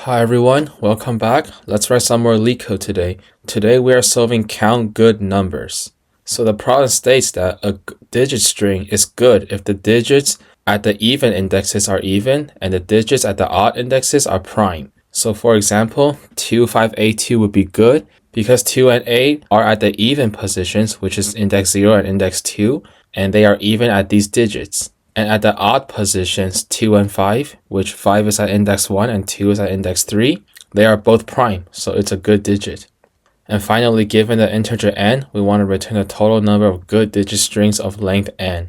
Hi everyone, welcome back. Let's write some more Leetcode today. Today we are solving count good numbers. So the problem states that a digit string is good if the digits at the even indexes are even and the digits at the odd indexes are prime. So for example, 2, 5, 8, 2 would be good because 2 and 8 are at the even positions, which is index 0 and index 2, and they are even at these digits. And at the odd positions, 2 and 5, which 5 is at index 1 and 2 is at index 3, they are both prime, so it's a good digit. And finally, given the integer n, we want to return a total number of good digit strings of length n.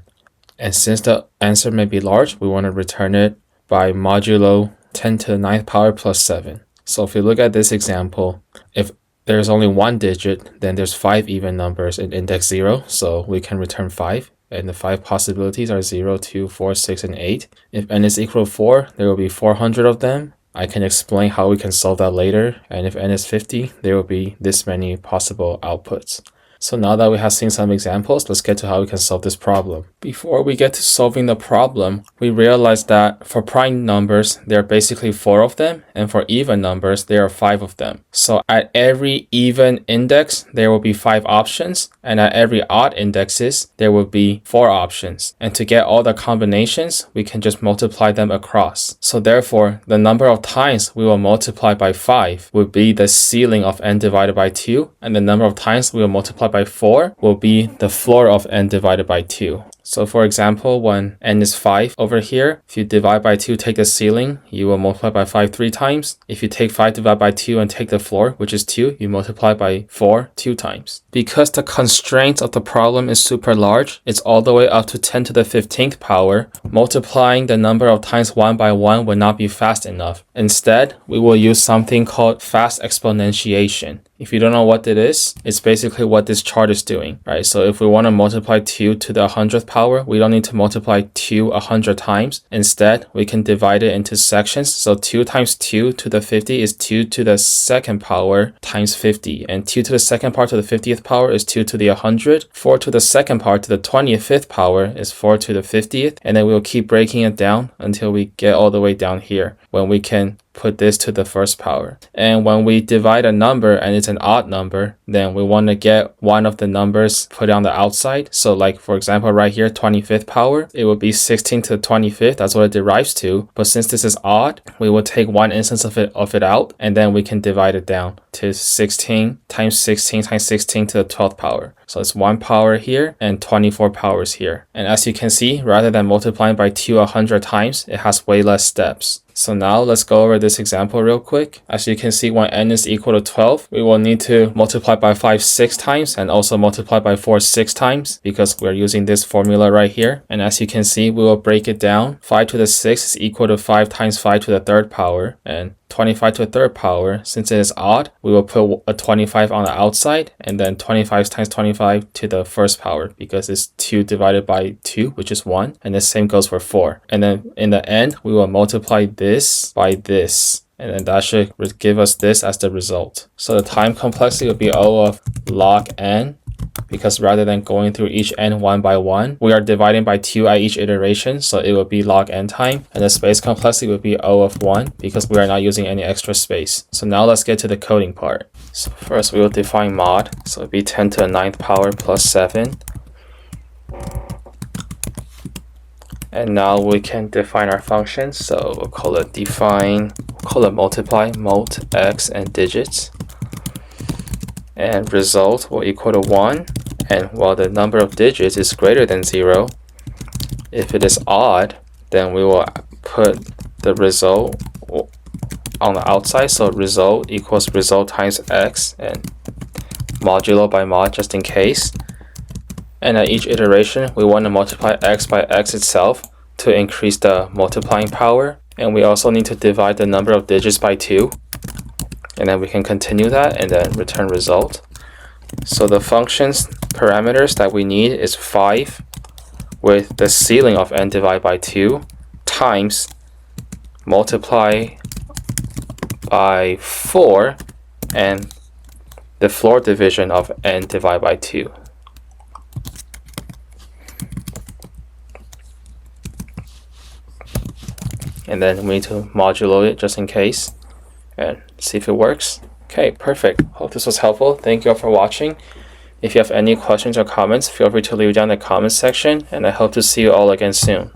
And since the answer may be large, we want to return it by modulo 10 to the 9th power plus 7. So if we look at this example, if there's only one digit, then there's 5 even numbers in index 0, so we can return 5. And the 5 possibilities are 0, 2, 4, 6, and 8. If n is equal to 4, there will be 400 of them. I can explain how we can solve that later. And if n is 50, there will be this many possible outputs. So now that we have seen some examples, let's get to how we can solve this problem. Before we get to solving the problem, we realize that for prime numbers, there are basically 4 of them, and for even numbers, there are 5 of them. So at every even index, there will be 5 options, and at every odd indexes, there will be 4 options. And to get all the combinations, we can just multiply them across. So therefore, the number of times we will multiply by 5 will be the ceiling of n divided by 2, and the number of times we will multiply by 4 will be the floor of n divided by 2. So for example, when n is 5 over here, if you divide by 2, take the ceiling, you will multiply by 5 3 times. If you take 5 divided by 2 and take the floor, which is 2, you multiply by 4 2 times. Because the constraint of the problem is super large, it's all the way up to 10 to the 15th power, multiplying the number of times one by one would not be fast enough. Instead, we will use something called fast exponentiation. If you don't know what it is, it's basically what this chart is doing, right? So if we want to multiply 2 to the 100th power, we don't need to multiply 2 100 times. Instead, we can divide it into sections. So 2 times 2 to the 50 is 2 to the 2nd power times 50. And 2 to the 2nd power to the 50th power is 2 to the 100. 4 to the 2nd power to the 25th power is 4 to the 50th. And then we'll keep breaking it down until we get all the way down here, when we can put this to the first power. And when we divide a number and it's an odd number, then we want to get one of the numbers put on the outside. So like for example right here, 25th power, it would be 16 to the 25th. That's what it derives to. But since this is odd, we will take one instance of it out, and then we can divide it down to 16 times 16 times 16 to the 12th power. So it's 1 power here and 24 powers here. And as you can see, rather than multiplying by 2 100 times, it has way less steps. So now let's go over this example real quick. As you can see, when n is equal to 12, we will need to multiply by 5 6 times and also multiply by 4 6 times because we're using this formula right here. And as you can see, we will break it down. 5 to the 6 is equal to 5 times 5 to the 3rd power, and 25 to the 3rd power, since it is odd, we will put a 25 on the outside, and then 25 times 25 to the 1st power because it's 2 divided by 2, which is 1, and the same goes for 4. And then in the end, we will multiply this by this, and then that should give us this as the result. So the time complexity will be O of log n, because rather than going through each n one by one, we are dividing by 2 at each iteration, so it will be log n time. And the space complexity would be O of 1 because we are not using any extra space. So now let's get to the coding part. So first we will define mod, so it will be 10 to the 9th power plus 7. And now we can define our function, so we'll call it define, we'll call it multiply, mult, x, and digits. And result will equal to 1, and while the number of digits is greater than 0, if it is odd, then we will put the result on the outside, so result equals result times x, and modulo by mod just in case. And at each iteration, we want to multiply x by x itself to increase the multiplying power, and we also need to divide the number of digits by 2. And then we can continue that and then return result. So the function's parameters that we need is 5 with the ceiling of n divided by 2 times multiply by 4 and the floor division of n divided by 2. And then we need to modulo it just in case. and see if it works. Okay, perfect. Hope this was helpful. Thank you all for watching. If you have any questions or comments, feel free to leave it down in the comments section, and I hope to see you all again soon.